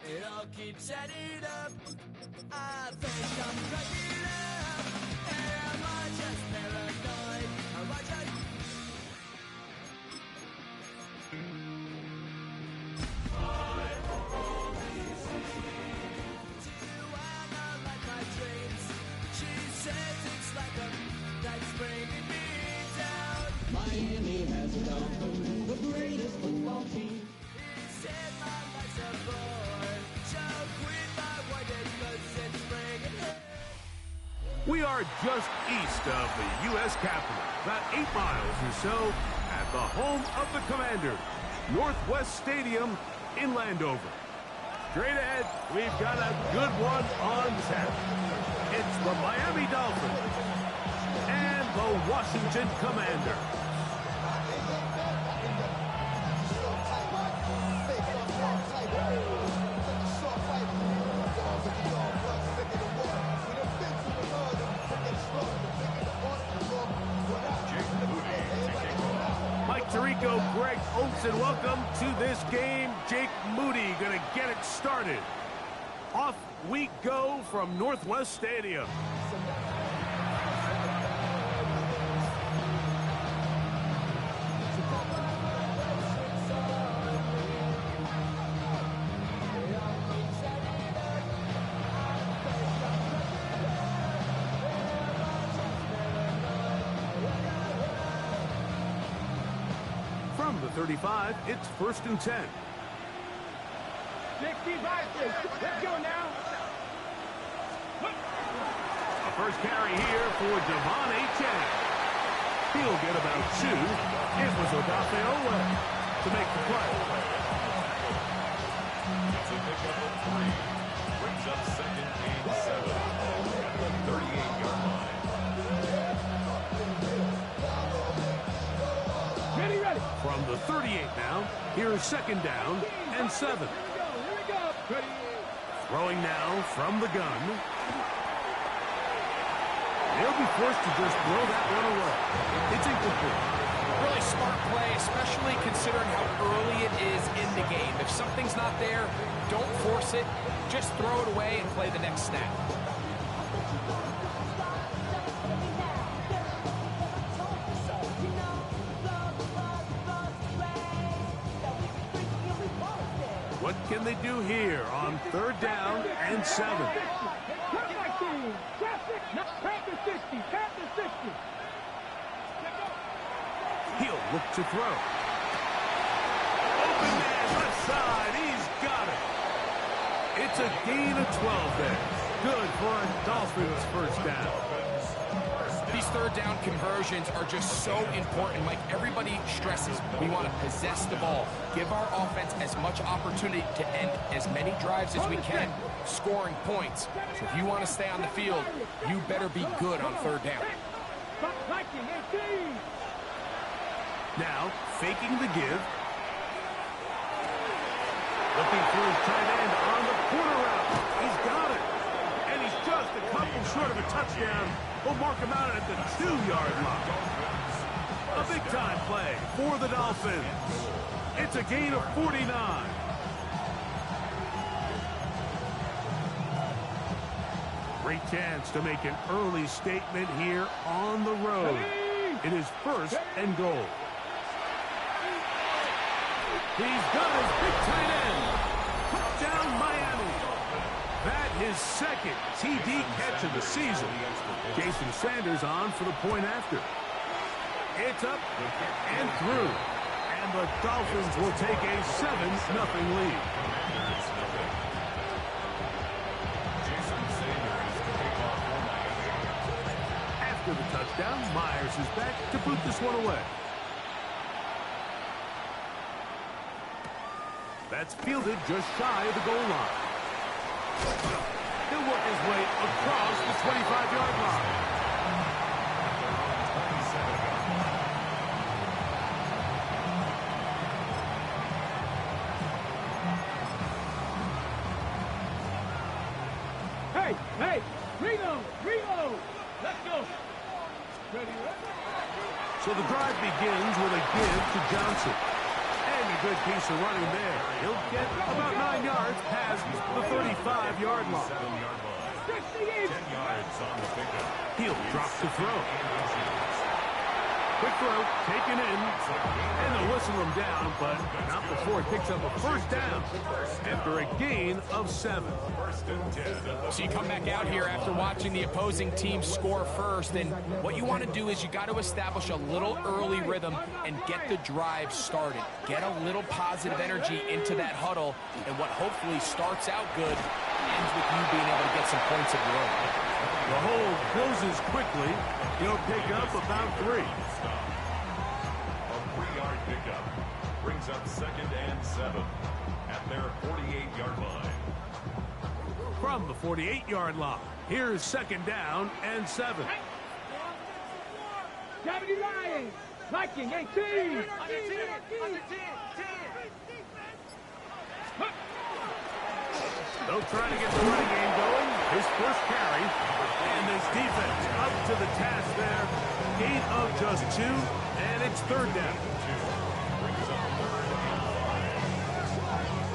It all keeps adding up. I think I'm cracking up. Am I just paranoid? Am I just... Do I not like my dreams? She says it's like a that's bringing me down. Miami has a Dolphins, the greatest football team. He said my life's a bore. So quit my wedding 'cause it's bringing hell. We are just east of the U.S. Capitol, about 8 miles or so, at the home of the Commanders, Northwest Stadium in Landover. Straight ahead, we've got a good one on tap. It's the Miami Dolphins and the Washington Commanders. Mike Tirico, Greg Olson, welcome to this game. Jake Moody going to get it started. Off we go from Northwest Stadium. From the 35, it's 1st and 10. 60 boxes. Let's go now. A first carry here for Devon Achane. He'll get about 2. It was Odafe Owe to make the play. It's a pickup of 3. Brings up 2nd and 7 at the 38-yard line. Ready. From the 38 now, here's 2nd down and 7. Here we go. Ready. Throwing now from the gun. They'll be forced to just throw that one away. It's incomplete. Really smart play, especially considering how early it is in the game. If something's not there, don't force it. Just throw it away and play the next snap. What can they do here on 3rd down and 7? He'll look to throw. Open man left side. He's got it. It's a gain of 12 there. Good for a Dolphins first down. These 3rd down conversions are just so important. Like everybody stresses, we want to possess the ball. Give our offense as much opportunity to end as many drives as we can, scoring points. So if you want to stay on the field, you better be good on 3rd down. Now, faking the give. Looking for his tight end on the corner route. He's got it. And he's just a couple short of a touchdown. We'll mark him out at the 2-yard line. A big-time play for the Dolphins. It's a gain of 49. Great chance to make an early statement here on the road. It is 1st and goal. He's got his big tight end. Touchdown, Miami. That his 2nd TD catch of the season. Jason Sanders on for the point after. It's up and through. And the Dolphins will take a 7-0 lead. After the touchdown, Myers is back to boot this one away. That's fielded just shy of the goal line. He'll work his way across the 25-yard line. Hey, reload. Let's go. Ready. So the drive begins with a give to Johnson. And he good piece of running there. He'll get about 9 yards past the 35-yard line. 10 yards on the pickup. He'll drop to throw. Quick throw, taken in, and they'll whistle him down, but not before he picks up a first down after a gain of 7. So you come back out here after watching the opposing team score first, and what you want to do is you got to establish a little early rhythm and get the drive started. Get a little positive energy into that huddle, and what hopefully starts out good ends with you being able to get some points of your own. The hold closes quickly. He'll pick up about 3. A 3-yard pickup brings up 2nd and 7 at their 48-yard line. From the 48-yard line, here's 2nd down and 7. 70 Lions, Viking 18. They'll try to get the running game going. His first carry. And this defense up to the task there. Gain of just 2, and it's 3rd down.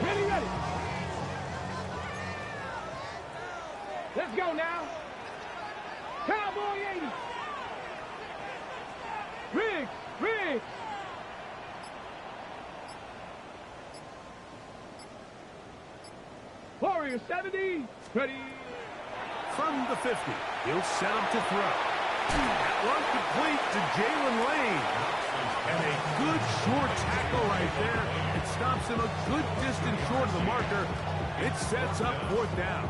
Ready. Let's go now. Cowboy 80. Riggs. Warrior 70. Ready. From the 50, he'll set him to throw. That one complete to Jalen Lane. And a good short tackle right there. It stops him a good distance short of the marker. It sets up 4th down.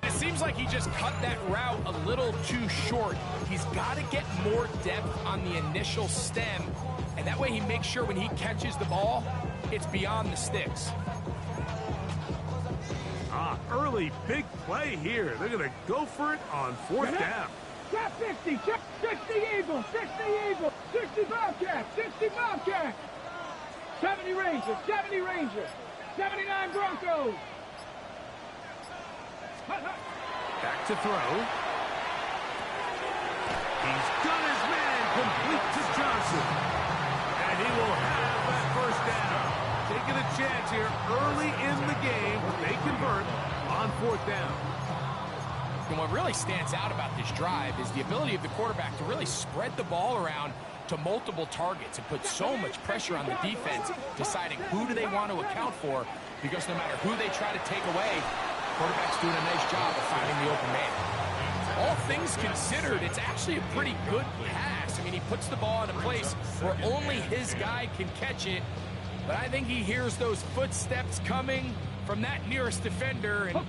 It seems like he just cut that route a little too short. He's got to get more depth on the initial stem, and that way he makes sure when he catches the ball, it's beyond the sticks. Early big play here. They're going to go for it on 4th down. Check 50, check 60 Eagles, 60 Bobcats, 70 Rangers, 79 Broncos. Back to throw. He's got his man complete to Johnson. And he will have that first down. Taking a chance here early in the game. They convert on 4th down. And what really stands out about this drive is the ability of the quarterback to really spread the ball around to multiple targets and put so much pressure on the defense, deciding who do they want to account for, because no matter who they try to take away, quarterback's doing a nice job of finding the open man. All things considered, it's actually a pretty good pass. I mean, he puts the ball in a place where only his guy can catch it, but I think he hears those footsteps coming from that nearest defender, and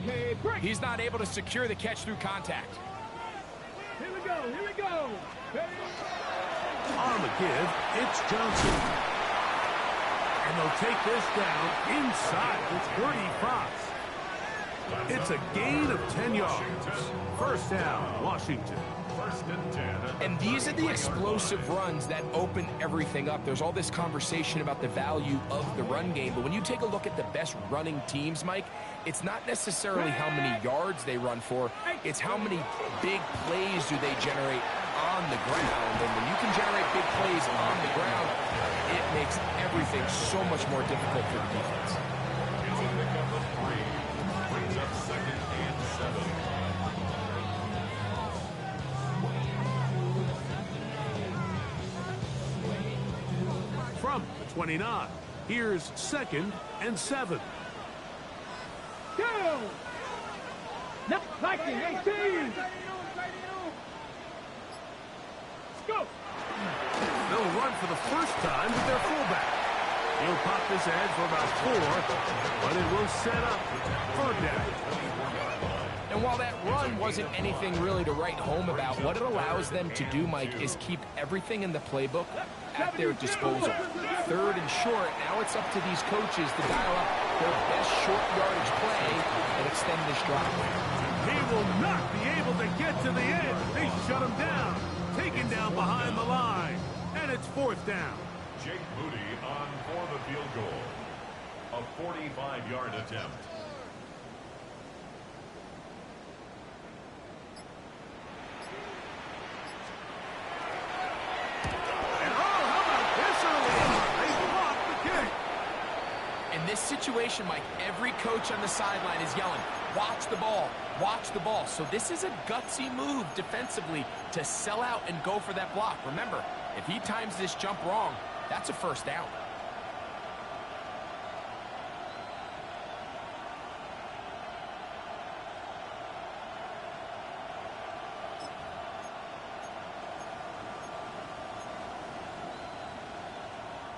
he's not able to secure the catch through contact. Here we go. On the give, it's Johnson. And they'll take this down inside the 35. It's a gain of 10 yards. First down, Washington. 1st and 10. And these are the explosive runs that open everything up. There's all this conversation about the value of the run game, but when you take a look at the best running teams, Mike, it's not necessarily how many yards they run for, it's how many big plays do they generate on the ground. And when you can generate big plays on the ground, it makes everything so much more difficult for the defense. It's a pickup of 3. Brings up 2nd and 7. From the 29, here's 2nd and 7. Go! Viking 18. Let's go. They'll run for the first time with their fullback. He'll pop this ahead for about 4, but it will set up 3rd down. And while that run wasn't anything really to write home about, what it allows them to do, Mike, is keep everything in the playbook at their disposal. 3rd and short, now it's up to these coaches to dial up their best short yardage play and extend this drive. He will not be able to get to the edge. They shut him down. Taken down behind the line. And it's 4th down. Jake Moody on for the field goal. A 45-yard attempt. In this situation, Mike, every coach on the sideline is yelling, watch the ball, watch the ball. So this is a gutsy move defensively to sell out and go for that block. Remember, if he times this jump wrong, that's a 1st down.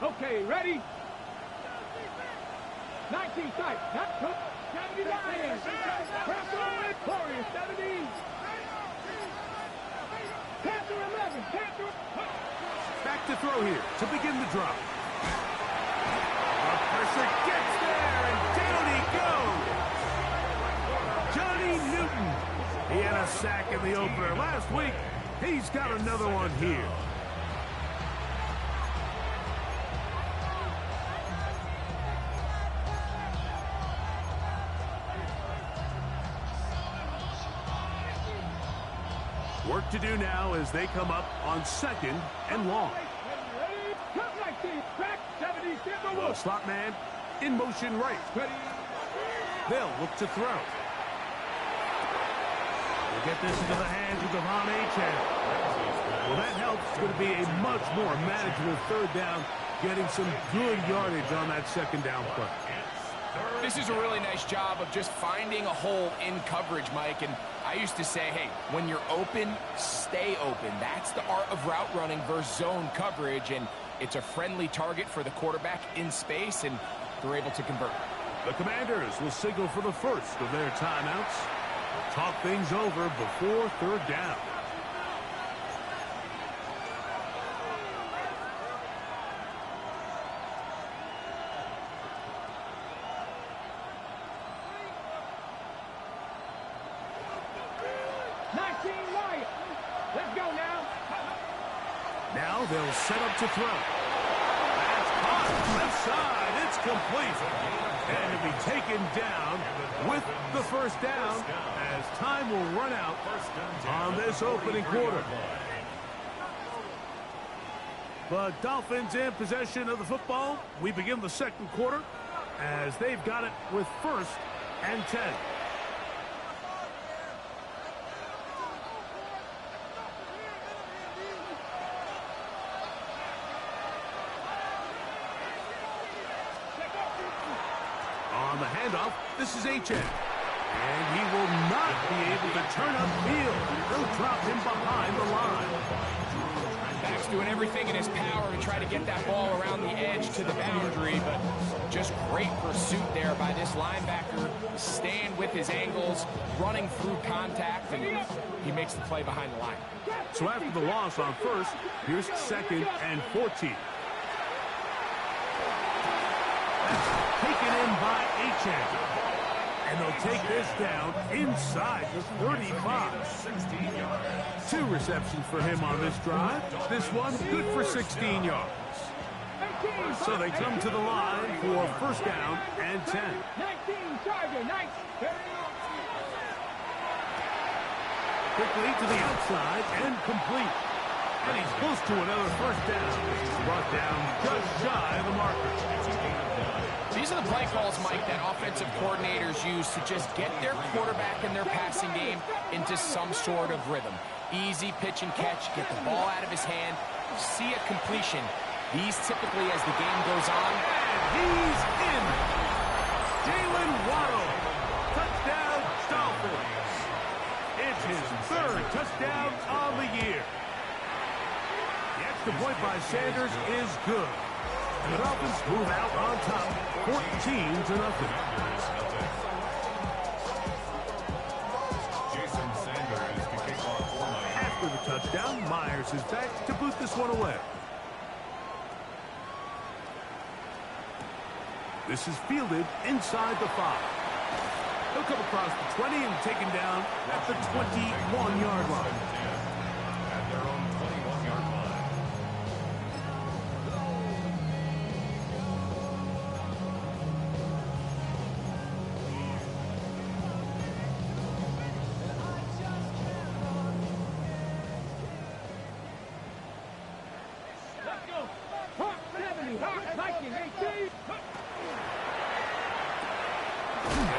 Okay, ready? 19 tight. 79. Press on it. Corey, 70. Panther 11. Panther. Back to throw here to begin the drop. The pressure gets there, and down he goes. Johnny Newton. He had a sack in the opener last week. He's got another one here. Work to do now as they come up on 2nd and long. The slot man in motion right. They'll look to throw. We'll get this into the hands of Devon Achane. Well, that helps. It's going to be a much more manageable 3rd down, getting some good yardage on that 2nd down play. This is a really nice job of just finding a hole in coverage, Mike. And I used to say, hey, when you're open, stay open. That's the art of route running versus zone coverage. And it's a friendly target for the quarterback in space, and they're able to convert. The Commanders will signal for the first of their timeouts. Talk things over before 3rd down. Now they'll set up to throw. That's caught. Left side. It's complete. And to be taken down with the 1st down as time will run out on this opening quarter. The Dolphins in possession of the football. We begin the 2nd quarter as they've got it with 1st and 10. On the handoff, this is Achane. And he will not be able to turn upfield. They'll drop him behind the line. Back's doing everything in his power to try to get that ball around the edge to the boundary, but just great pursuit there by this linebacker, staying with his angles, running through contact, and he makes the play behind the line. So after the loss on 1st, here's 2nd and 14. Taken in by Achane. And they'll take this down inside the 35. 2 receptions for him on this drive. This one good for 16 yards. So they come to the line for 1st down and 10. 19, Charger, 19. Quickly to the outside and complete. And he's close to another 1st down. Brought down just shy of the marker. These are the play calls, Mike, that offensive coordinators use to just get their quarterback and their passing game into some sort of rhythm. Easy pitch and catch, get the ball out of his hand, see a completion. These typically, as the game goes on. And he's in. Jalen Waddle. Touchdown, Dolphins. It's his 3rd touchdown on the year. The extra point by Sanders is good. The Dolphins move out on top, 14-0. Jason Sanders to kick off for Miami. After the touchdown, Myers is back to boot this one away. This is fielded inside the 5. He'll come across the 20 and taken down at the 21-yard line. At their own 21-yard line. Let's go. Hawk 70. Hawk Viking 18.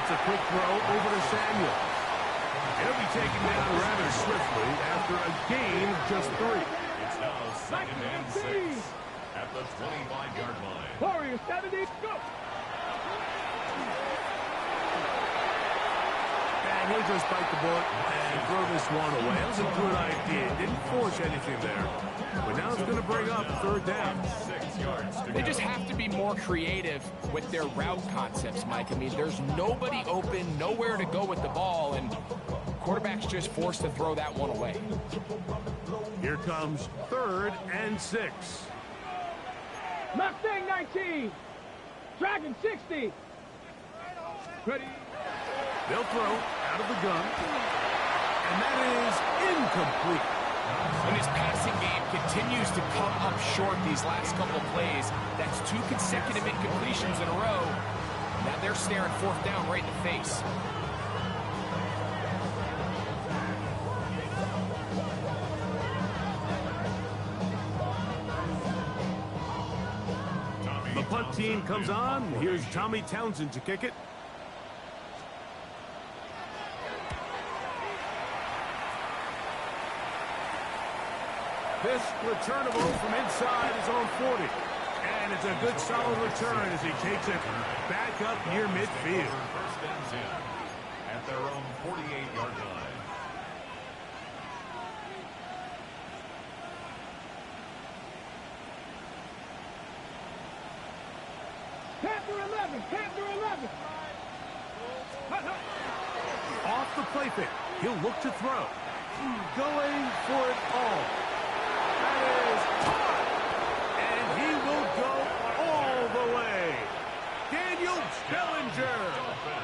That's a quick throw over to Samuel. He'll be taken down rather swiftly after a gain of just 3. It's now 2nd and 6 at the 25-yard line. Warriors 70. Go. And he'll just bite the bullet and throw this one away. That was a good idea. Didn't force anything there. But now it's going to bring up 3rd down. 6 yards to They go. just have to be more creative with their route concepts, Mike. I mean, there's nobody open, nowhere to go with the ball, and quarterback's just forced to throw that one away. Here comes 3rd and 6. Mustang 19. Dragon 60. Ready. They'll throw out of the gun. And that is incomplete. And his passing game continues to come up short these last couple of plays. That's 2 consecutive incompletions in a row. Now they're staring 4th down right in the face. The punt team comes on. Here's Tommy Townsend to kick it. This returnable from inside his own 40. And it's a good solid return as he takes it back up near midfield. 1st and 10 at their own 48-yard line. Panther 11. Panther 11. Off the play pick. He'll look to throw. Going for it all. That is caught. And he will go all the way. Daniel Bellinger.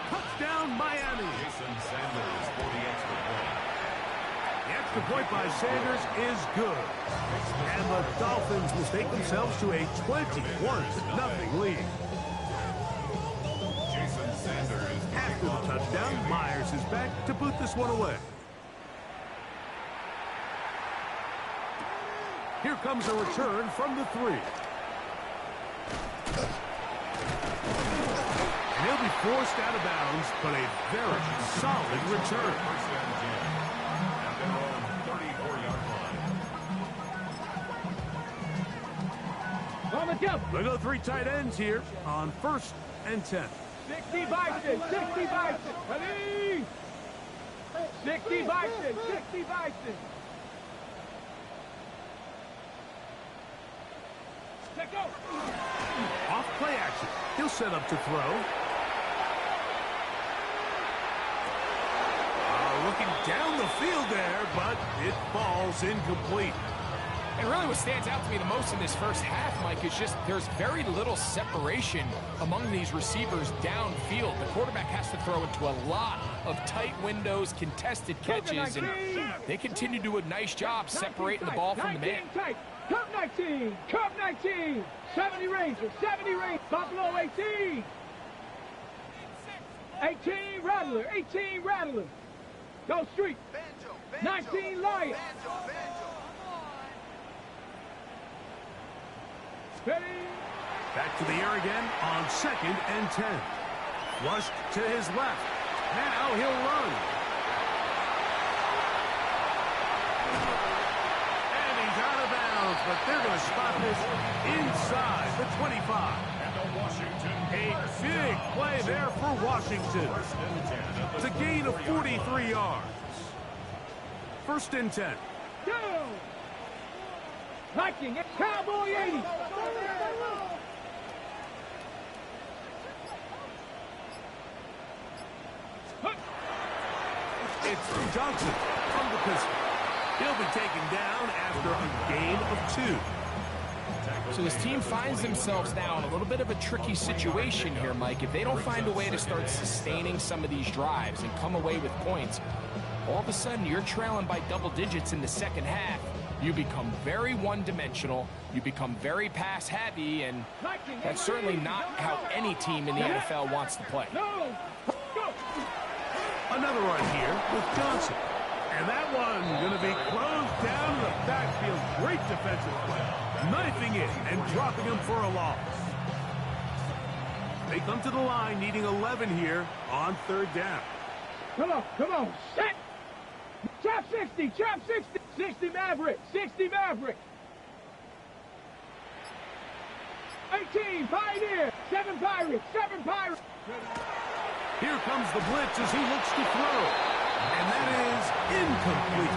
Touchdown, Miami. Jason Sanders for the extra point. The extra point by Sanders is good. And the Dolphins will take themselves to a 21-0 lead. Jason Sanders After the touchdown, Myers is back to boot this one away. Here comes a return from the 3. And he'll be forced out of bounds, but a very solid return. 1st and 10 at their own 34-yard line. On the jump. They go 3 tight ends here on 1st and 10. 60 Bison. 60 Bison. Ready. 60 Bison. 60 Bison. Let go. Off play action. He'll set up to throw. Looking down the field there, but it falls incomplete. And really what stands out to me the most in this first half, Mike, is just there's very little separation among these receivers downfield. The quarterback has to throw into a lot of tight windows, contested catches, and they continue to do a nice job separating the ball from the man. Tight. Cup 19. Cup 19. 70 Rangers. 70 Rangers. Buffalo 18. 18 Rattler. 18 Rattler. Go Street. 19 Lions. Ready. Back to the air again on 2nd and 10. Flushed to his left. Now he'll run. And he's out of bounds, but they're going to spot this inside the 25. And the Washington A big play there for Washington. 1st and 10 at the It's a gain of 43 yards. 1st and 10. Go. Viking. Cowboy 80. It's Johnson from the pistol. He'll be taken down after a gain of 2. So this team finds themselves now in a little bit of a tricky situation here, Mike. If they don't find a way to start sustaining some of these drives and come away with points, all of a sudden you're trailing by double digits in the second half. You become very one-dimensional, you become very pass-heavy, and that's certainly not how any team in the NFL wants to play. Another run here with Johnson. And that one going to be closed down in the backfield. Great defensive play. Knifing it and dropping him for a loss. They come to the line needing 11 here on 3rd down. Come on, set! Trap 60, 60 Maverick, 60 Maverick. 18, Pioneer, 7 Pirates, 7 Pirates. Here comes the blitz as he looks to throw. And that is incomplete.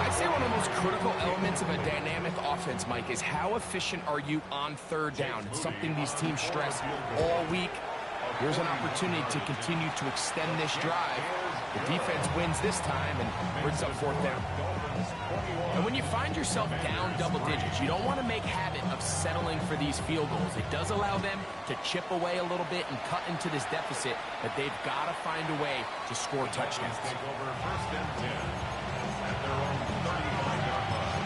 I'd say one of the most critical elements of a dynamic offense, Mike, is how efficient are you on 3rd down. It's something these teams stress all week. Here's an opportunity to continue to extend this drive. The defense wins this time and brings up 4th down. And when you find yourself down double digits, you don't want to make habit of settling for these field goals. It does allow them to chip away a little bit and cut into this deficit, but they've got to find a way to score touchdowns. Take over 1st and 10 at their own 35-yard line.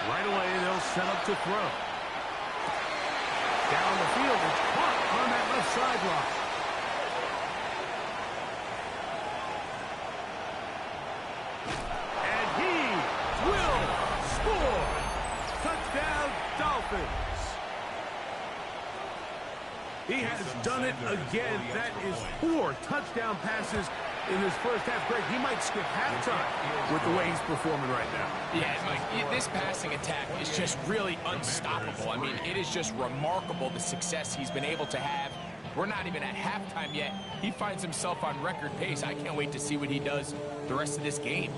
Right away, they'll set up to throw. Down the field, it's caught on that left sideline. And he will score. Touchdown, Dolphins. He has done it again. That is 4 touchdown passes in his first half. Greg, he might skip halftime with the way he's performing right now. Yeah, Mike, this passing attack is just really unstoppable. I mean, it is just remarkable the success he's been able to have. We're not even at halftime yet. He finds himself on record pace. I can't wait to see what he does the rest of this game.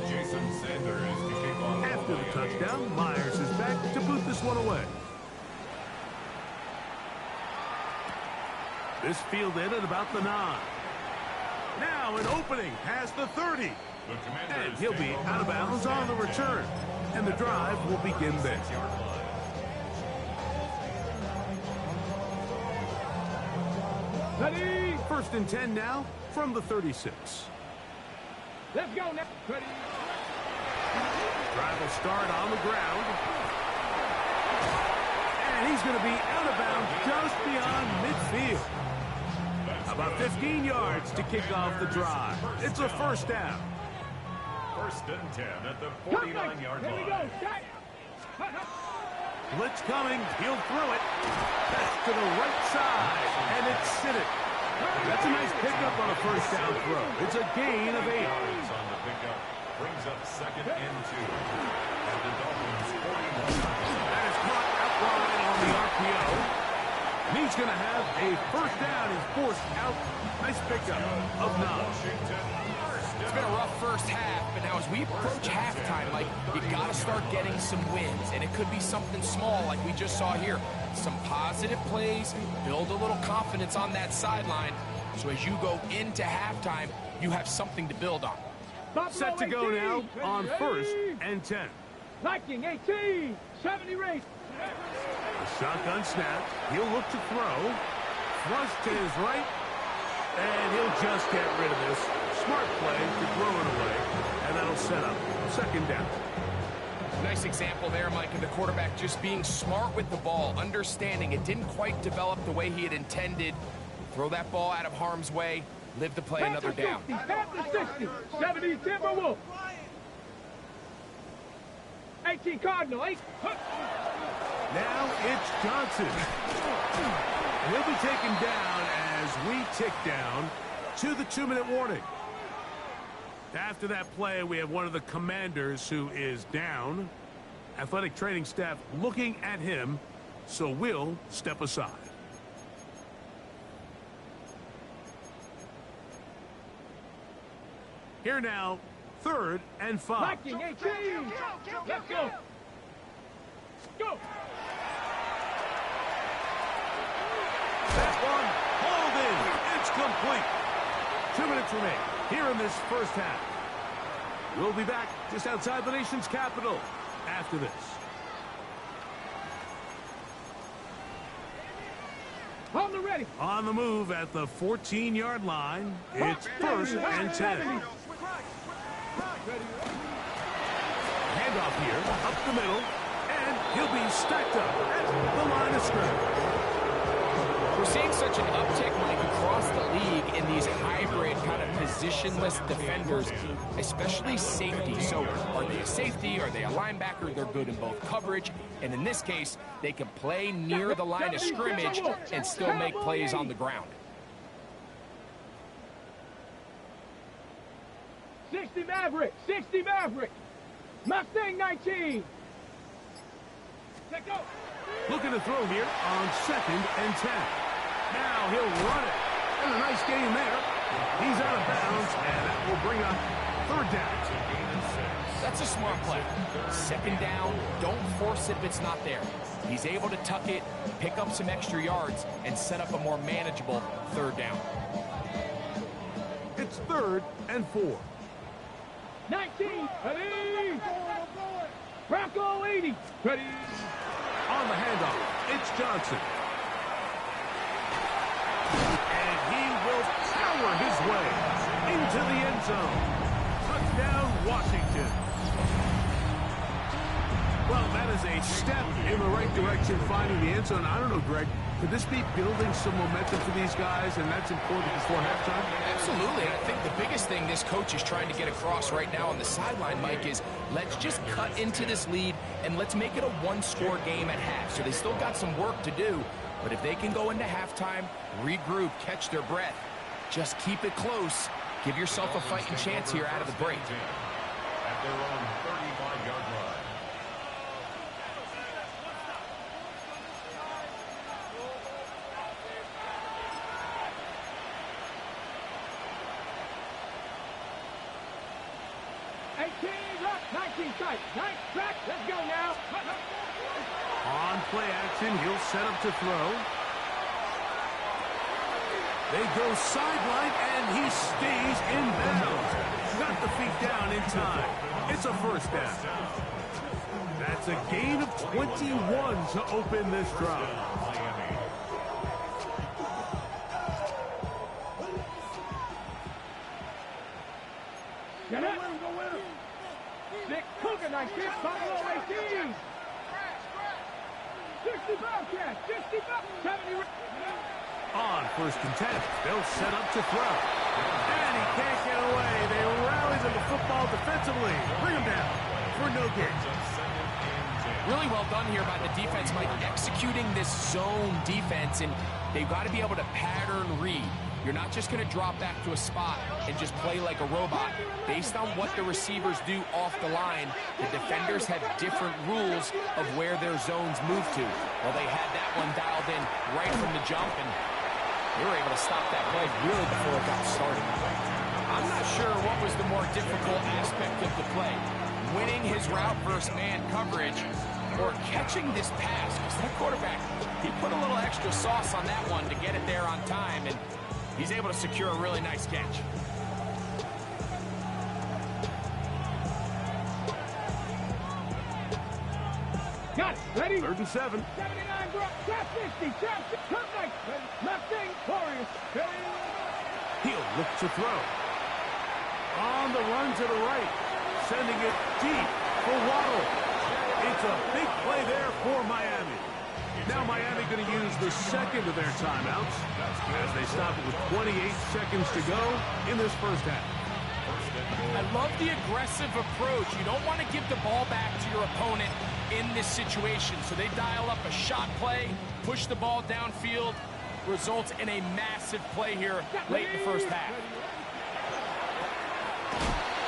Jason Sanders to kick off. After the touchdown, Myers is back to boot this one away. This fielded at about the 9. Now an opening past the 30. And he'll be out of bounds on the return. And the drive will begin there. Ready? 1st and 10 now from the 36. Let's go now. Ready? Drive will start on the ground. And he's going to be out of bounds just beyond midfield. About 15 yards to kick off the drive. It's a 1st down. 1st and 10 at the 49-yard Here we go. line. Set. Blitz coming. He'll throw it. That's to the right side. And it's Siddick. That's a nice pickup on a 1st down throw. It's a gain of 8. Yards on the pickup brings up 2nd and 2 at the Dolphins' 41. That is caught out wide on the RPO. And he's going to have a 1st down. He's forced out. Nice pickup of 9. It's been a rough first half, but now as we approach halftime, like, you got to start getting some wins, and it could be something small like we just saw here. Some positive plays, build a little confidence on that sideline, so as you go into halftime, you have something to build on. Set to go now on 1st and 10. Viking 18, 70 race. A shotgun snap. He'll look to throw. Thrust to his right. And he'll just get rid of this. Smart play to throw it away. And that'll set up 2nd down. Nice example there, Mike, of the quarterback just being smart with the ball, understanding it didn't quite develop the way he had intended. Throw that ball out of harm's way, live to play another down. 60, 70 Timberwolf. 18 Cardinal, 8. Now it's Johnson. He'll be taken down as we tick down to the 2-minute warning. After that play, we have one of the commanders who is down. Athletic training staff looking at him, so we'll step aside. Here now, 3rd and 5. Liking 18. Let's go. Go. That one hauled in. It's complete. 2 minutes remain here in this first half. We'll be back just outside the nation's capital after this. On the ready. On the move at the 14-yard line. It's 1st and 10. Handoff here, up the middle, and he'll be stacked up at the line of scrimmage. We're seeing such an uptick, Mike, across the league in these hybrid kind of positionless defenders, especially safety. So are they a safety? Are they a linebacker? They're good in both coverage. And in this case, they can play near the line of scrimmage and still make plays on the ground. 60 Maverick. 60 Maverick. Mustang 19. Let go. Looking to throw here on 2nd and 10. Now he'll run it. And a nice gain there. He's out of bounds, and that will bring up 3rd down. That's a smart play. 2nd down, don't force it if it's not there. He's able to tuck it, pick up some extra yards, and set up a more manageable 3rd down. It's 3rd and 4. 19. Ready. Bronco 80. Ready. On the handoff, it's Johnson. And he will power his way into the end zone. Touchdown, Washington. Well, that is a step in the right direction, finding the end zone. I don't know, Greg, could this be building some momentum for these guys, and that's important before halftime? Absolutely. And I think the biggest thing this coach is trying to get across right now on the sideline, Mike, is let's just cut into this lead and let's make it a one-score game at half. So they still got some work to do, but if they can go into halftime, regroup, catch their breath, just keep it close, give yourself a fighting chance here out of the break. At their own 35-yard line. Track, let's go now. On play action, he'll set up to throw. They go sideline, and he stays in bounds. Got the feet down in time. It's a 1st down. That's a gain of 21 to open this drive. Get it. Nick Cougar, nice hit. Buffalo 18. 60 Bobcats. 60 Bobcats. 70. On 1st and 10, they'll set up to throw. And he can't get away. They rally to the football defensively. Bring him down for no gain. Really well done here by the defense, Mike, executing this zone defense, and they've got to be able to pattern read. You're not just going to drop back to a spot and just play like a robot. Based on what the receivers do off the line, the defenders have different rules of where their zones move to. Well, they had that one dialed in right from the jump, and they were able to stop that play really before it got started. I'm not sure what was the more difficult aspect of the play, winning his route versus man coverage or catching this pass, because that quarterback, he put a little extra sauce on that one to get it there on time, and he's able to secure a really nice catch. Got it. Ready? 3rd and 7. 79, trap 50, trap 50, come back. Mustang, Warriors. He'll look to throw. On the run to the right. Sending it deep for Waddle. It's a big play there for Miami. Now Miami going to use the 2nd of their timeouts as they stop it with 28 seconds to go in this first half. I love the aggressive approach. You don't want to give the ball back to your opponent in this situation. So they dial up a shot play, push the ball downfield, results in a massive play here late in the first half.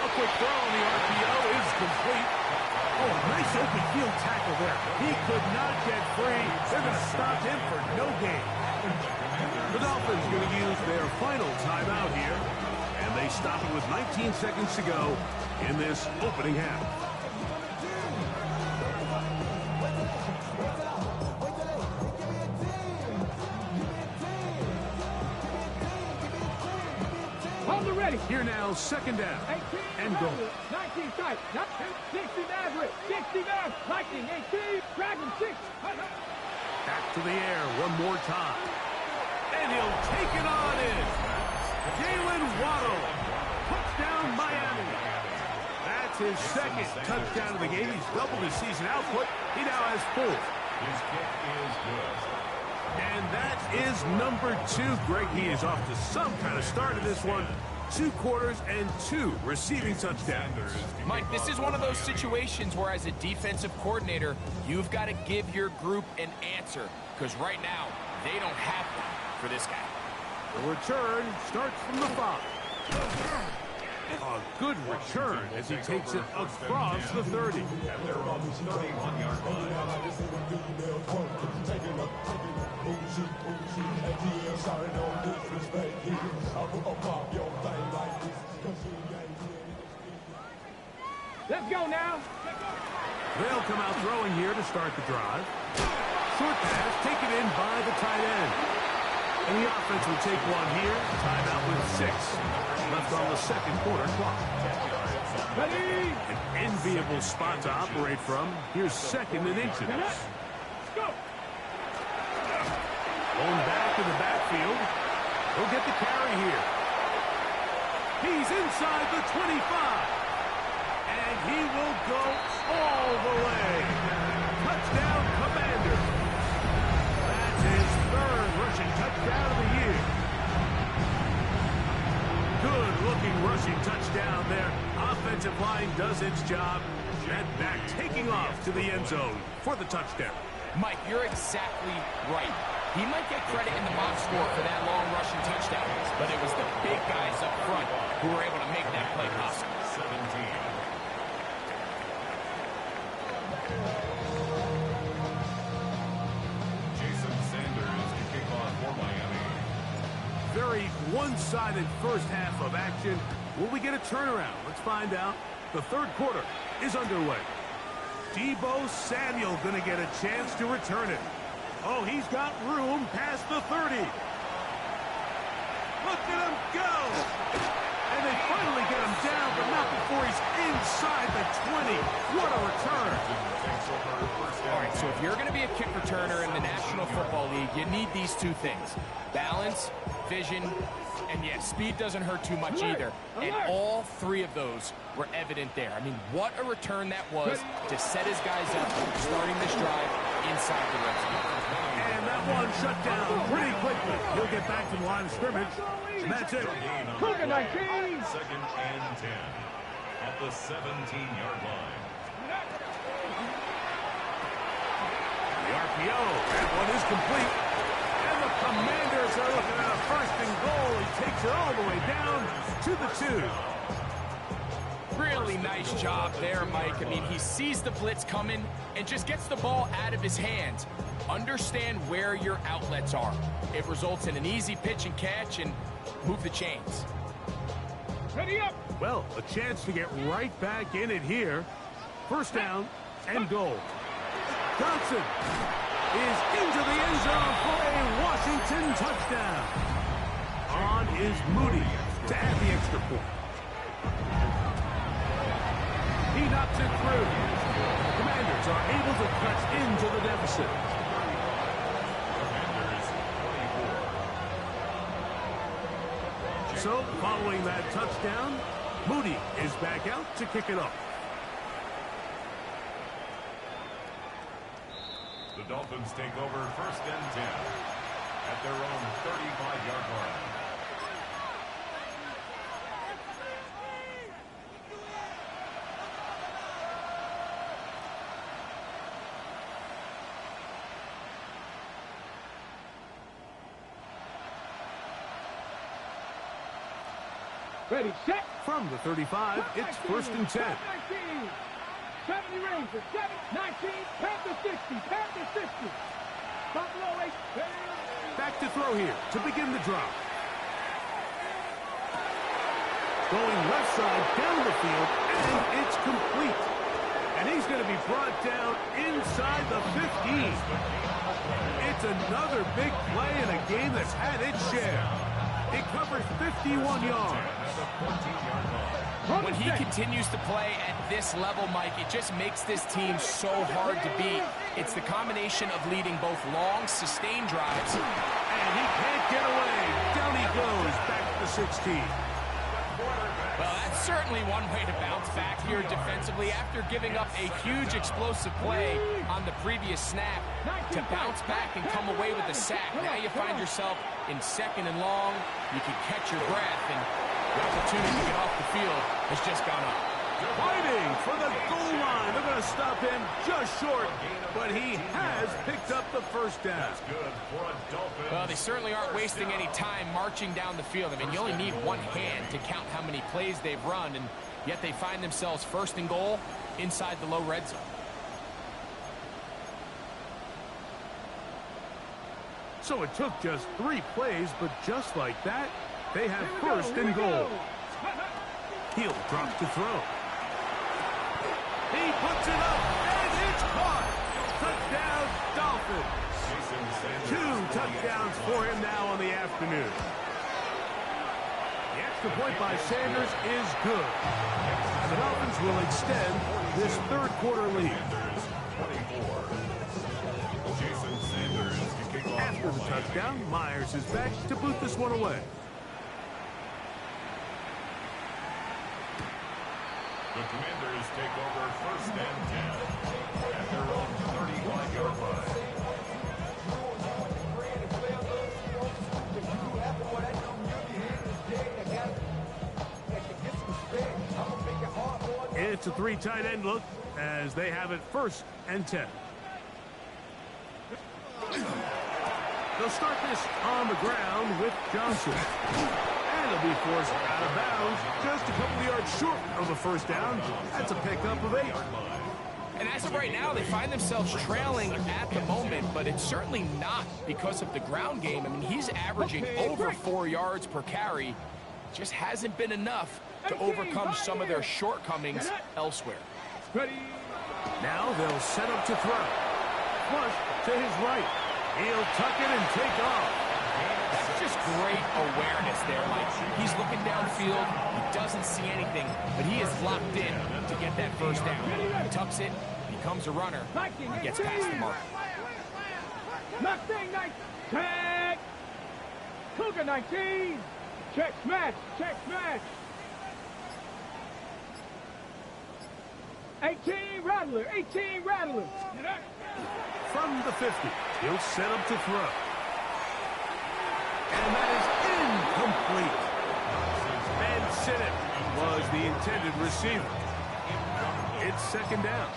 A quick throw on the RPO is complete. Oh, nice open field tackle there. He could not get free. They're going to stop him for no gain. The Dolphins going to use their final timeout here. And they stop it with 19 seconds to go in this opening half. Hold it ready. Here now, second down 18 and goal. 19 tight. 60 Maverick. 60 Maverick. Lightning. 18. Dragon 6. Back to the air one more time. And he'll take it on in. Jalen Waddle. Touchdown, Miami. That's his second touchdown of the game. He's doubled his season output. He now has 4. His kick is good. And that is number 2. Greg, he is off to some kind of start in this one. 2 quarters and 2 receiving touchdowns. Mike, this is one of those situations where as a defensive coordinator, you've got to give your group an answer. Because right now, they don't have one for this guy. The return starts from the 5. A good return as he takes it across the 30. And they're on the 31-yard line. Let's go now. They'll come out throwing here to start the drive. Short pass taken in by the tight end. And the offense will take one here. Timeout with 6 left on the second quarter clock. Ready. An enviable spot to operate from. Here's second and inches. Let's go. Going back in the backfield. He'll get the carry here. He's inside the 25. And he will go all the way. Touchdown, Commander. That's his 3rd rushing touchdown of the year. Good-looking rushing touchdown there. Offensive line does its job. And back taking off to the end zone for the touchdown. Mike, you're exactly right. He might get credit in the box score for that long rushing touchdown, but it was the big guys up front who were able to make that play possible. 17. Jason Sanders to kick off for Miami. Very one-sided first half of action. Will we get a turnaround? Let's find out. The 3rd quarter is underway. Deebo Samuel going to get a chance to return it. Oh, he's got room past the 30. Look at him go. And they finally get him down, but not before he's inside the 20. What a return. All right, so if you're going to be a kick returner in the National Football League, you need these 2 things. Balance, vision, and yes, speed doesn't hurt too much either. And all 3 of those were evident there. I mean, what a return that was to set his guys up, starting this drive inside the red zone. And that one shut down pretty quickly. He'll get back to the line of scrimmage. And that's it. Cougar 19. 2nd and 10 at the 17-yard line. The RPO. That one is complete. And the Commanders are looking at a 1st and goal. He takes it all the way down to the 2. Really nice job there, Mike. I mean, he sees the blitz coming and just gets the ball out of his hands. Understand where your outlets are. It results in an easy pitch and catch and move the chains. Ready up. Well, a chance to get right back in it here. 1st down and goal. Johnson is into the end zone for a Washington touchdown. On is Moody to add the extra point. He knocks it through. Commanders are able to cut into the deficit. Commanders 24. So, following that touchdown, Moody is back out to kick it off. The Dolphins take over 1st and 10 at their own 35-yard line. Ready, set. From the 35, it's 1st and 10. 19. 70 Rangers, 19, Panther 60, Panther 60. Buffalo 8. Back to throw here to begin the drive. Going left side down the field, and it's complete. And he's going to be brought down inside the 15. It's another big play in a game that's had its share. It covers 51 yards. When he continues to play at this level, Mike, it just makes this team so hard to beat. It's the combination of leading both long, sustained drives. And he can't get away. Down he goes, back to the 16. Well, that's certainly one way to bounce back here defensively after giving up a huge explosive play on the previous snap. To bounce back and come away with a sack. Now you find yourself in 2nd and long. You can catch your breath, and the opportunity to get off the field has just gone up. Fighting for the goal line. They're going to stop him just short, but he has picked up the first down. Well, they certainly aren't wasting any time marching down the field. I mean, you only need one hand to count how many plays they've run, and yet they find themselves 1st and goal inside the low red zone. So it took just 3 plays, but just like that, they have 1st and goal. He'll drop to throw. He puts it up, and it's caught. Touchdown, Dolphins. 2 touchdowns for him now on the afternoon. The extra point by Sanders is good. The Dolphins will extend this 3rd quarter lead. After the touchdown, Myers is back to boot this one away. The Commanders take over 1st and 10 at their own 35-yard line. It's a 3 tight end look as they have it 1st and 10. They'll start this on the ground with Johnson. And he'll be forced out of bounds just a couple of yards short of a 1st down. That's a pickup of 8. And as of right now, they find themselves trailing at the moment, but it's certainly not because of the ground game. I mean, he's averaging over 4 yards per carry. Just hasn't been enough to overcome some of their shortcomings elsewhere. Now they'll set up to throw. Flush to his right. He'll tuck it and take off. That's just great awareness there, Mike. He's looking downfield. He doesn't see anything, but he is locked in to get that 1st down. He tucks it, becomes a runner, and gets past the mark. Mustang 19. Tag. Cougar 19. Check smash. Check smash. 18 Rattler. 18 Rattler. From the 50, he'll set up to throw. And that is incomplete. And Sinnott was the intended receiver. It's 2nd down.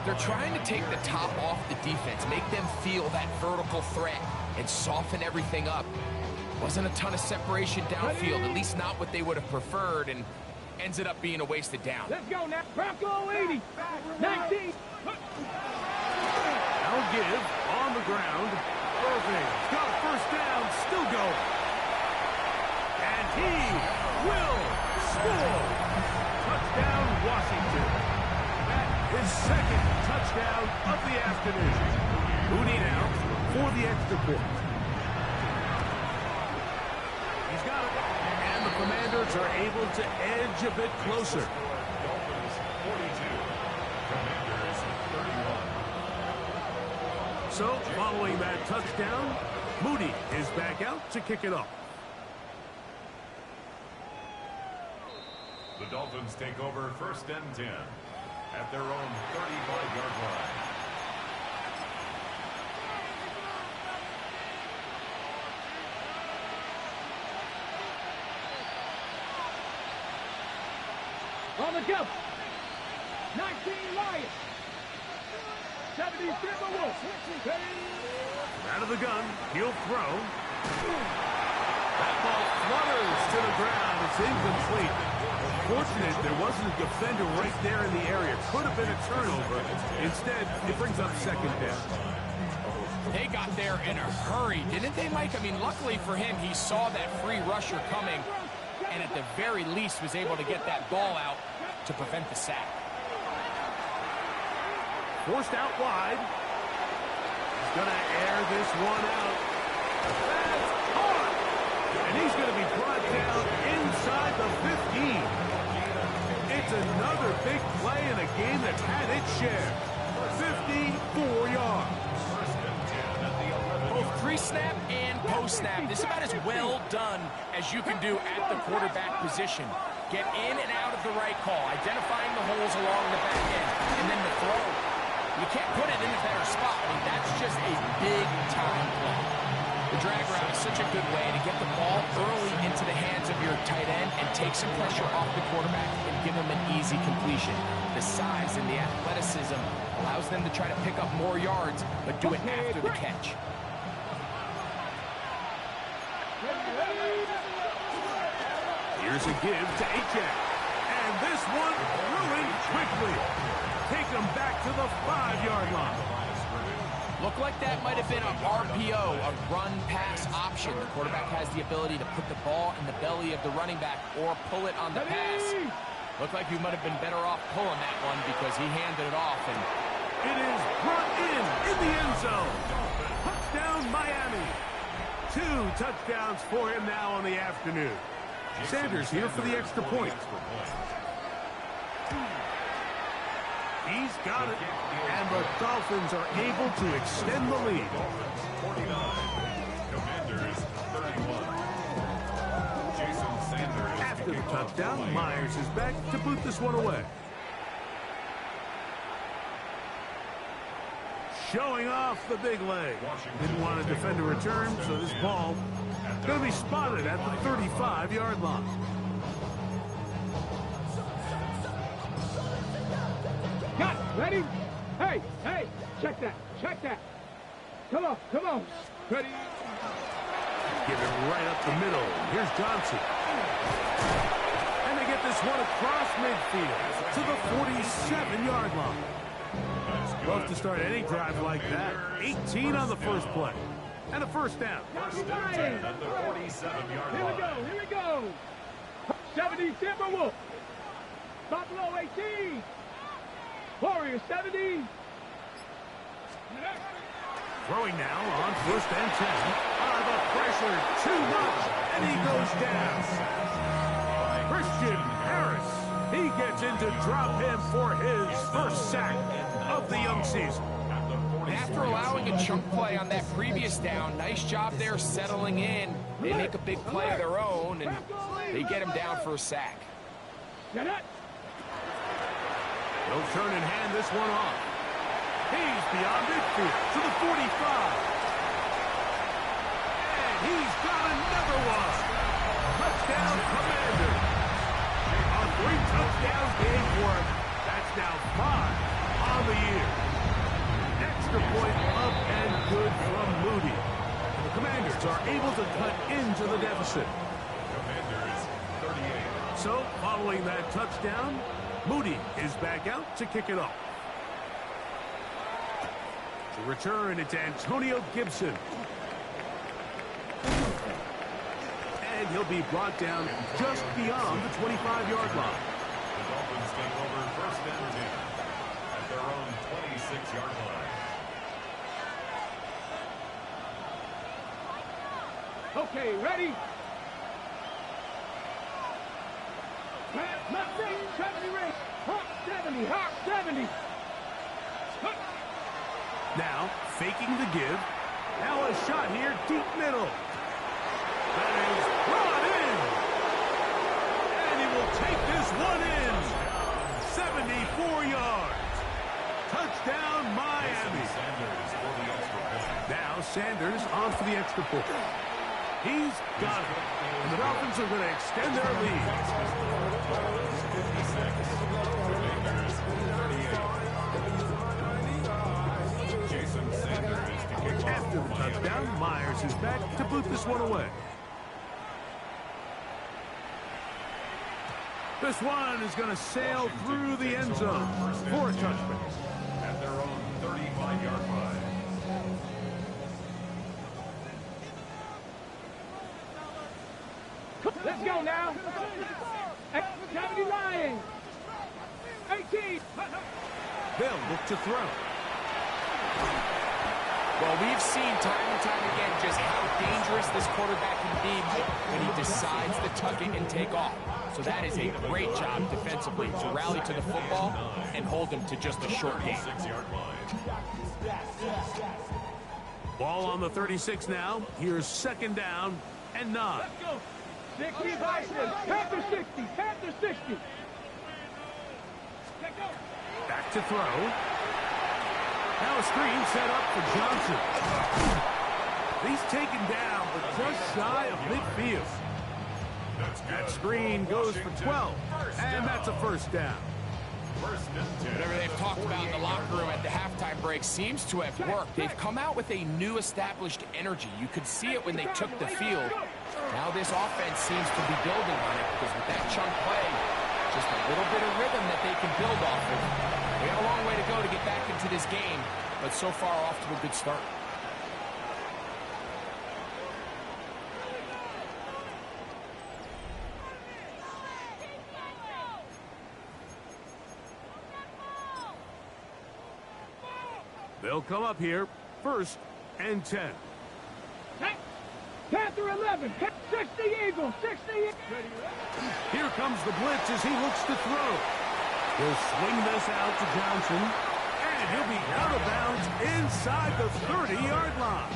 They're trying to take the top off the defense, make them feel that vertical threat, and soften everything up. Wasn't a ton of separation downfield, at least not what they would have preferred, and ends it up being a wasted down. Let's go now. Bronco 80. 19. Now give on the ground. Irving got 1st down, still going. And he will score. Touchdown, Washington. That is 2nd touchdown of the afternoon. Moody now for the extra point. He's got it. And the Commanders are able to edge a bit closer. Dolphins 42, Commanders 31. So, following that touchdown, Moody is back out to kick it off. The Dolphins take over 1st and 10 at their own 35-yard line. On the go. 19 Lions. 70 Timberwolves. Out of the gun, he'll throw. That ball flutters to the ground. It's incomplete. Fortunate there wasn't a defender right there in the area. Could have been a turnover. Instead, it brings up 2nd down. They got there in a hurry, didn't they, Mike? I mean, luckily for him, he saw that free rusher coming and at the very least was able to get that ball out to prevent the sack. Forced out wide. He's going to air this one out. That's caught! And he's going to be brought down inside the 15. It's another big play in a game that's had its share. 54 yards. Both pre-snap and post-snap, this is about as well done as you can do at the quarterback position. Get in and out of the right call, identifying the holes along the back end, and then the throw. You can't put it in a better spot. I mean, that's just a big-time play. The drag route is such a good way to get the ball early into the hands of your tight end and take some pressure off the quarterback and give him an easy completion. The size and the athleticism allows them to try to pick up more yards, but do it after the catch. Here's a give to Achek. And this one ruined quickly. Take him back to the 5-yard line. Looked like that might have been a RPO, a run-pass option. The quarterback has the ability to put the ball in the belly of the running back or pull it on the pass. Looked like you might have been better off pulling that one because he handed it off. And it is brought in the end zone. Touchdown, Miami. 2 touchdowns for him now on the afternoon. Sanders here for the extra point. He's got it, and the Dolphins are able to extend the lead. 49, Commanders 31. Jason Sanders. After the touchdown, Myers is back to boot this one away. Showing off the big leg. Didn't want to defend a return, so this ball is going to be spotted at the 35-yard line. Got it. Ready? Hey, hey, check that, check that. Come on, come on. Ready? Give it right up the middle. Here's Johnson. And they get this one across midfield to the 47-yard line. Love to start any drive like that. 18 on the first play. And a first down. First and 10 at the 47-yard line. Here we go, here we go. 70 Timberwolf. Buffalo 18. Warriors 70. Throwing now on first and 10. The pressure too much, and he goes down. Christian Harris. He gets into drop him for his first sack of the young season. After allowing a chunk play on that previous down, nice job there settling in. They make a big play of their own, and they get him down for a sack. Get it. He'll turn and hand this one off. He's beyond midfield to the 45. And he's got another one. Touchdown, Commander. A 3-touchdown game for him. That's now 5 on the year. Extra point up and good from Moody. The Commanders are able to cut into the deficit. Commanders 38. So, following that touchdown, Moody is back out to kick it off. To return, it's Antonio Gibson. And he'll be brought down just beyond the 25-yard line. The Dolphins take over first and 10 at their own 26-yard line. Okay, ready? 70 race. Hawk 70, Hawk 70. Now, faking the give. Now a shot here, deep middle. That is brought in. And he will take this one in. 74 yards. Touchdown, Miami. Now Sanders on for the extra point. He's got it. And the Dolphins are going to extend their lead. After the touchdown, Myers is back to boot this one away. This one is going to sail through the end zone for a touchdown. At their own 35-yard line. Let's go now. 79. 18. They'll look to throw. Well, we've seen time and time again just how dangerous this quarterback can be when he decides to tuck it and take off. So that is a great job defensively to rally to the football and hold him to just a short game. Ball on the 36 now. Here's second down and 9. Let's go. 60 Bison. Panther 60. Panther 60. Back to throw. Now a screen set up for Johnson. He's taken down, but just shy of midfield. That screen goes for 12, and that's a first down. Whatever they've talked about in the locker room at the halftime break seems to have worked. They've come out with a new established energy. You could see it when they took the field. Now this offense seems to be building on it because with that chunk play, just a little bit of rhythm that they can build off of. They have a long way to go to get back into this game, but so far off to a good start. They'll come up here, first and 10. Panther 11. 60 Eagles. 60 Eagles. Here comes the blitz as he looks to throw. He'll swing this out to Johnson, and he'll be out of bounds inside the 30-yard line.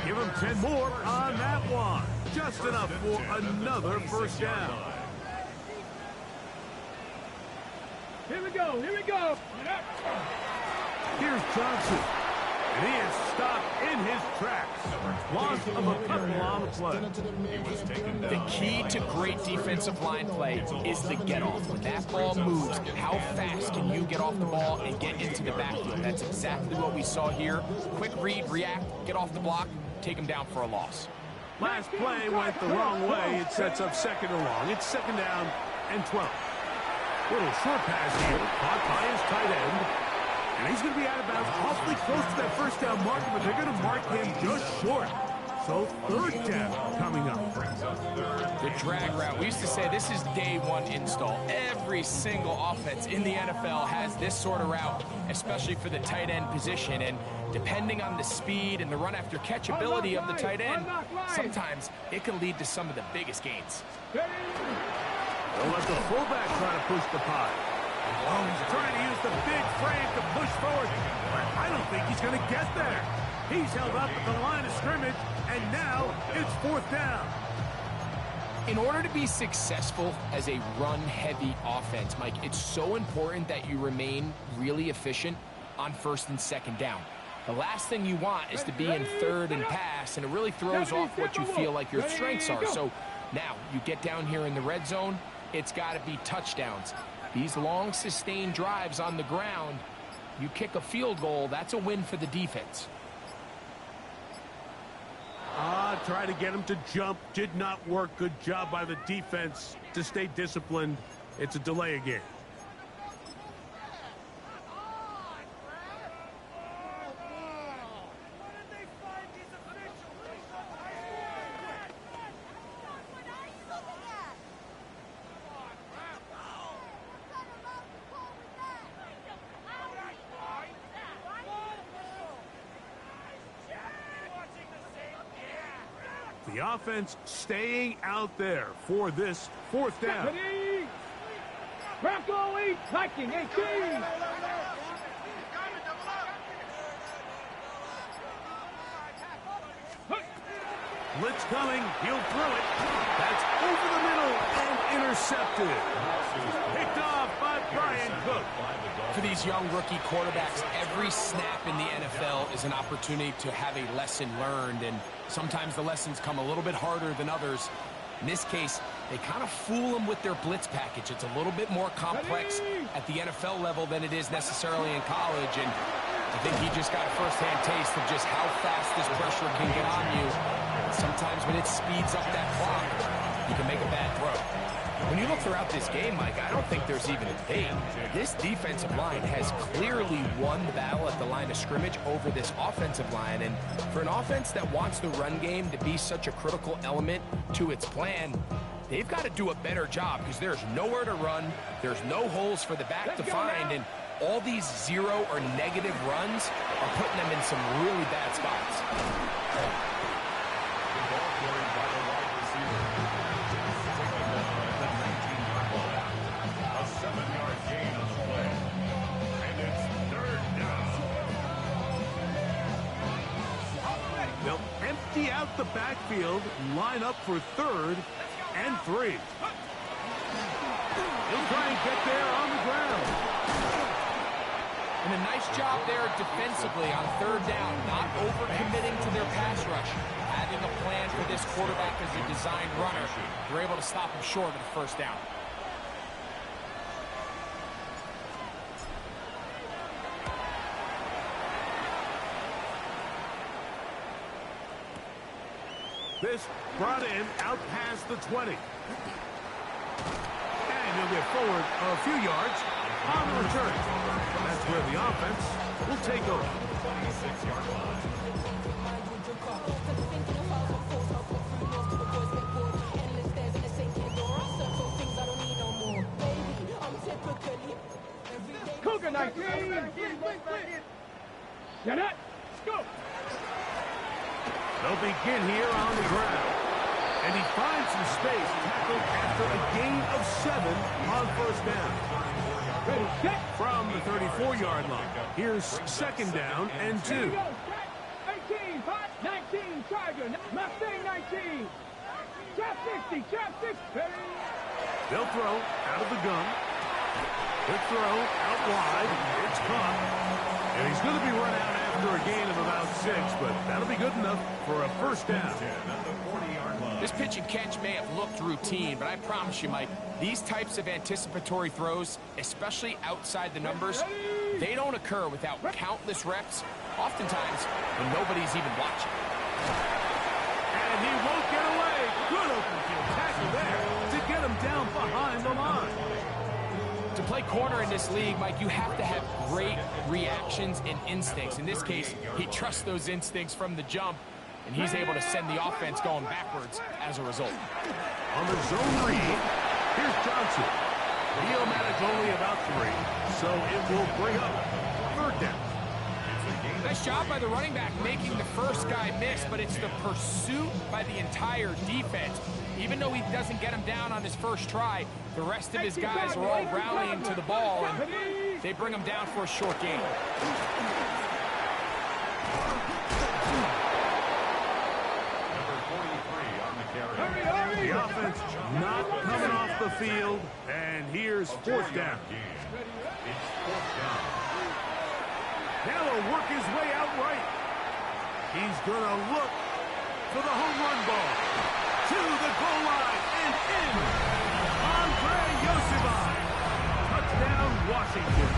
Give him 10 more on that one. Just enough for another first down. Here we go. Here we go. Here's Johnson, and he is stopped in his tracks. Loss of a couple on the play. The key to great defensive line play is the get-off. When that ball moves, how fast can you get off the ball and get into the backfield? That's exactly what we saw here. Quick read, react, get off the block, take him down for a loss. Last play went the wrong way. It sets up second and long. It's second down and 12. Little short pass here, caught by his tight end. And he's going to be out of bounds awfully close to that first down marker, but they're going to mark him just short. So third down coming up. The drag route. We used to say this is day one install. Every single offense in the NFL has this sort of route, especially for the tight end position. And depending on the speed and the run after catch ability of the tight end, sometimes it can lead to some of the biggest gains. They'll let the fullback try to push the pie. Oh, he's trying to use the big frame to push forward, but I don't think he's going to get there. He's held up at the line of scrimmage, and now it's fourth down. In order to be successful as a run-heavy offense, Mike, it's so important that you remain really efficient on first and second down. The last thing you want is to be in third and pass, and it really throws off what you feel like your strengths are. So now you get down here in the red zone, it's got to be touchdowns. These long, sustained drives on the ground, you kick a field goal, that's a win for the defense. Try to get him to jump. Did not work. Good job by the defense to stay disciplined. It's a delay again. The offense staying out there for this fourth down. Bronco 8, Viking 18. Blitz coming. He'll throw it. That's over the middle and intercepted. Picked off by Brian Cook. For these young rookie quarterbacks, every snap in the NFL is an opportunity to have a lesson learned, and sometimes the lessons come a little bit harder than others. In this case, they kind of fool them with their blitz package. It's a little bit more complex at the NFL level than it is necessarily in college, and I think he just got a first-hand taste of just how fast this pressure can get on you. Sometimes when it speeds up that clock, you can make a bad throw. When you look throughout this game, Mike, I don't think there's even a debate. This defensive line has clearly won the battle at the line of scrimmage over this offensive line. And for an offense that wants the run game to be such a critical element to its plan, they've got to do a better job because there's nowhere to run. There's no holes for the back to find. And all these zero or negative runs are putting them in some really bad spots. They'll empty out the backfield, line up for 3rd and 3. He'll try and get there on the ground. And a nice job there defensively on 3rd down, not overcommitting to their pass rush. Having a plan for this quarterback as a designed runner, they're able to stop him short of the 1st down. This brought in out past the 20. And he'll get forward a few yards on the return. That's where the offense will take over. 26-yard line. Cougar 19. Shut up. Let's go. They'll begin here on the ground. And he finds some space tackled after a gain of 7 on 1st down. Ready, set. From the 34-yard line, here's 2nd down and 2. Here we go. Set. 18, hot, 19, Tiger. Mustang 19. Trap 60, trap 60. Ready. They'll throw out of the gun. Quick throw out wide. It's caught. And he's going to be run out after a gain of about 6, but that'll be good enough for a 1st down. This pitch and catch may have looked routine, but I promise you, Mike, these types of anticipatory throws, especially outside the numbers, they don't occur without countless reps, oftentimes when nobody's even watching. And he won't get away. Good open field tackle there to get him down behind the line. To play corner in this league, Mike, you have to have great reactions and instincts. In this case, he trusts those instincts from the jump, and he's able to send the offense going backwards as a result. On the zone read, here's Johnson. He'll manage only about 3, so it will bring up 3rd down. Nice job by the running back making the first guy miss, but it's the pursuit by the entire defense. Even though he doesn't get him down on his first try, the rest of his guys are all rallying to the ball, and they bring him down for a short gain. The offense not coming off the field, and here's 4th down. Now he'll work his way out right. He's going to look for the home run ball. To the goal line and in. Andre Yosifai. Touchdown, Washington.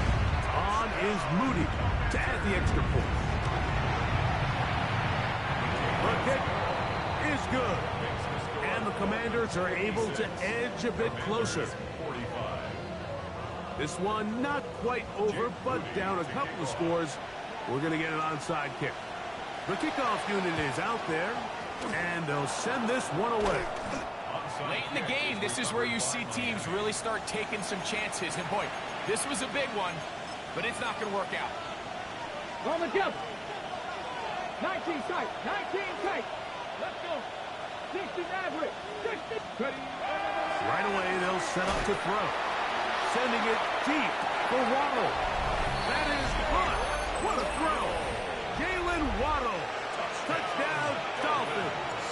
On is Moody to add the extra point. The kick is good. And the Commanders are able to edge a bit closer. This one not quite over, but down a couple of scores. We're going to get an onside kick. The kickoff unit is out there, and they'll send this one away. Late in the game, this is where you see teams really start taking some chances. And boy, this was a big one, but it's not going to work out. On the jump. 19 tight, 19 tight. Let's go. 60 average. 60. Ready. Right away, they'll set up to throw. Sending it deep for Waddle. That is caught. What a throw. Jalen Waddle. Touchdown, Dolphins.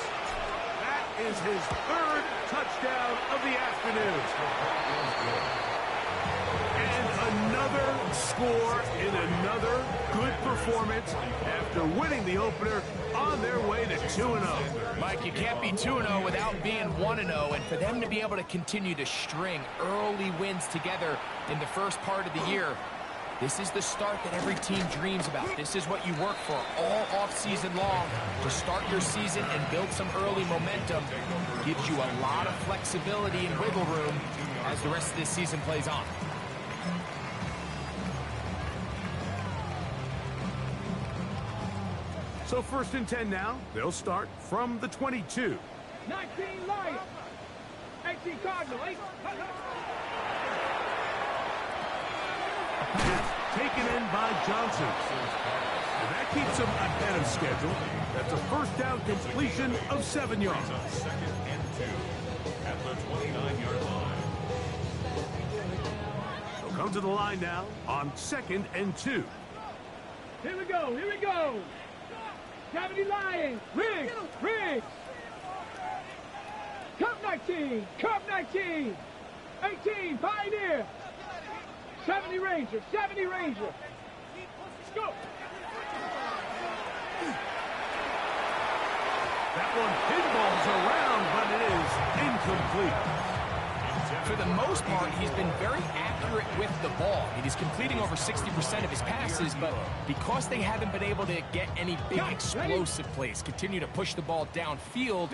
That is his 3rd touchdown of the afternoon. And another score in another good performance after winning the opener on their way to 2-0. Mike, you can't be 2-0 without being 1-0, and for them to be able to continue to string early wins together in the first part of the year, This is the start that every team dreams about. This is what you work for all off-season long to start your season and build some early momentum. Gives you a lot of flexibility and wiggle room as the rest of this season plays on. So 1st and 10 now. They'll start from the 22. 19 Lions. 18 Cardinal. 8. Pass taken in by Johnson. And that keeps him ahead of schedule. That's a 1st down completion of 7 yards. 2nd and 2 at the 29-yard line. They'll come to the line now on 2nd and 2. Here we go. Here we go. 70 Lions. Riggs. Riggs. Cup 19. Cup 19. 18 Pioneer. 70 Ranger. 70 Ranger. Let's go. That one pinballs around, but it is incomplete. For the most part, he's been very accurate with the ball. He's completing over 60% of his passes, but because they haven't been able to get any big explosive plays, continue to push the ball downfield,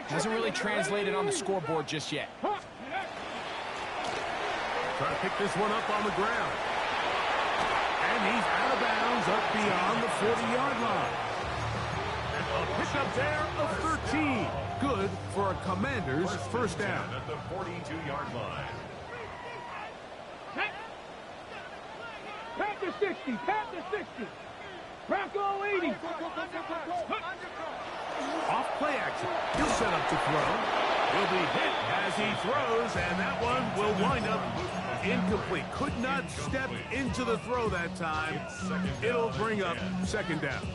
hasn't really translated on the scoreboard just yet. Try to pick this one up on the ground. And he's out of bounds up beyond the 40-yard line. And a pickup there of 13. Good for a Commander's 1st down. At the 42-yard line. Panther 60. Panther 60. Bronco 80. Off play action. He'll set up to throw. He'll be hit as he throws, and that one will wind up incomplete. Could not step into the throw that time. It'll bring up 2nd down.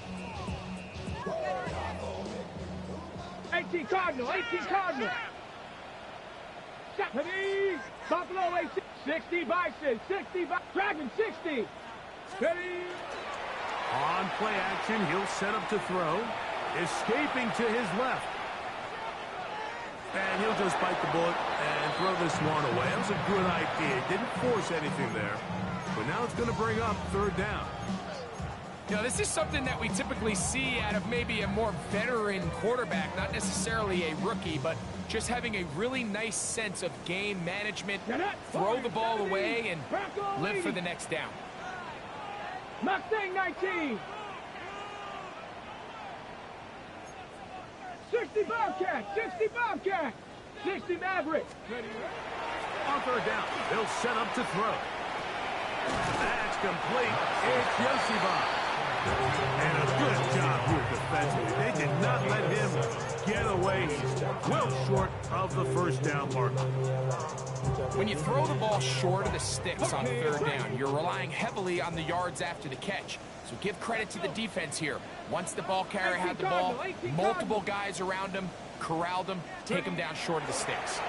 18 Cardinal. 18 Cardinal. 70. Buffalo 18. 60 Bison. 60 Dragon 60. 30. On play action, he'll set up to throw. Escaping to his left. And he'll just bite the bullet and throw this one away. That was a good idea. Didn't force anything there. But now it's going to bring up 3rd down. You know, this is something that we typically see out of maybe a more veteran quarterback, not necessarily a rookie, but just having a really nice sense of game management, throw the ball away, and live for the next down. Mustang 19. 60 Bobcat. 60 Bobcat. 60 Maverick. On 3rd down, they'll set up to throw. That's complete. It's Yoshiba. And a good job here defensively. They did not let him get away. He's well short of the 1st down mark. When you throw the ball short of the sticks on 3rd down, you're relying heavily on the yards after the catch. So give credit to the defense here. Once the ball carrier had the ball, multiple guys around him, corralled him, take him down short of the sticks.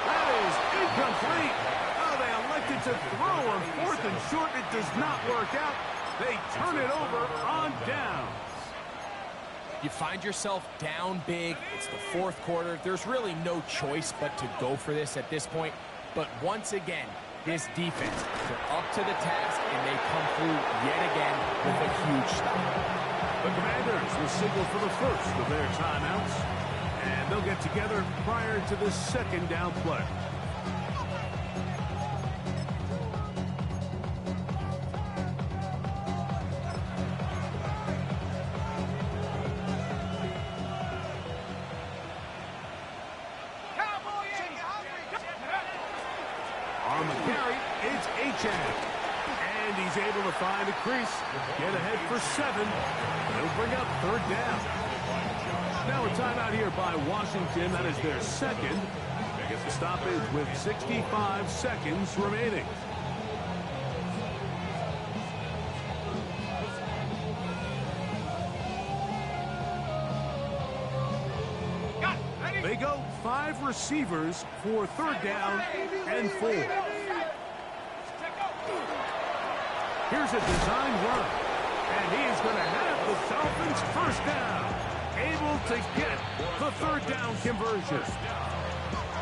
That is incomplete. Oh, they elected to throw on 4th and short. It does not work out. They turn it over on down. You find yourself down big. It's the 4th quarter. There's really no choice but to go for this at this point. But once again, this defense, they're up to the task, and they come through yet again with a huge stop. The Commanders will signal for the 1st of their timeouts, and they'll get together prior to the 2nd down play. On the carry, it's Achan. And he's able to find a crease, get ahead for 7. He'll bring up 3rd down. Now a timeout here by Washington. That is their 2nd. They get the stoppage with 65 seconds remaining. They go 5 receivers for 3rd down and 4. Here's a design run, and he is going to have the Dolphins' 1st down, able to get the 3rd down conversion.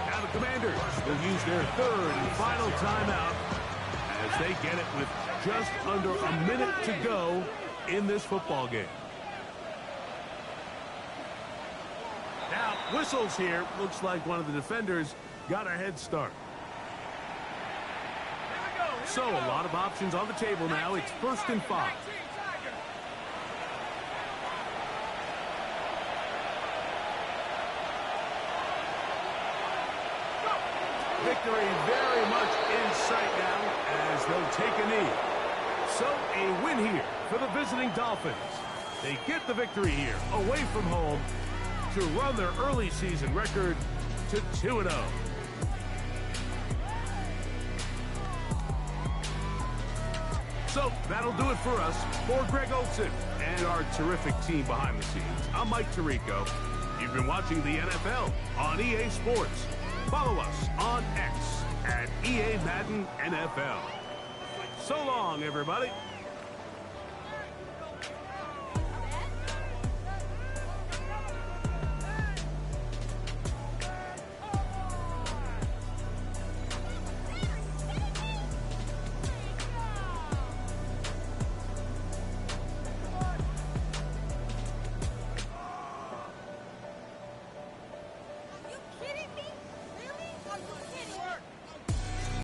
Now the Commanders will use their third and final timeout as they get it with just under a minute to go in this football game. Now, whistles here. Looks like one of the defenders got a head start. So, a lot of options on the table now. It's 1st and 5. Victory very much in sight now as they'll take a knee. So, a win here for the visiting Dolphins. They get the victory here away from home to run their early season record to 2-0. So that'll do it for us. For Greg Olson and our terrific team behind the scenes, I'm Mike Tirico. You've been watching the NFL on EA Sports. Follow us on X at EA Madden NFL. So long, everybody.